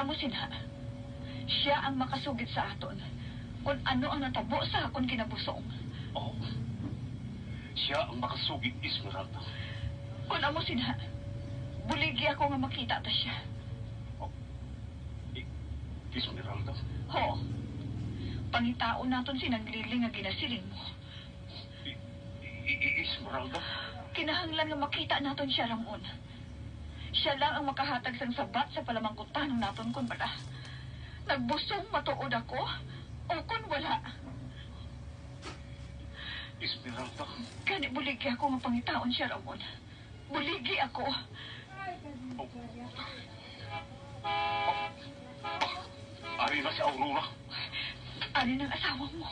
Amo sinha. Siya ang makasugid sa aton kung ano ang natabo sa akong kinabusong. Oh. Siya ang makasugid, Esmeralda. Kung amo sinha, buligi ako nga makita ta siya. Oh. Esmeralda? Ho. Pangitaon naton sinagliling nga ginasiling mo. Esmeralda? Kinahanglan nga makita naton siya, Ramon. Siya lang ang makahatag sang sabat sa palamangkutan ng naton kung bala. Nagbusong matuod ako o kung wala. Esmeralda? Kani buligi ako nga pangitaon siya, Ramon. Buligi ako. Ari na si Aurora. Ano ng asawa mo?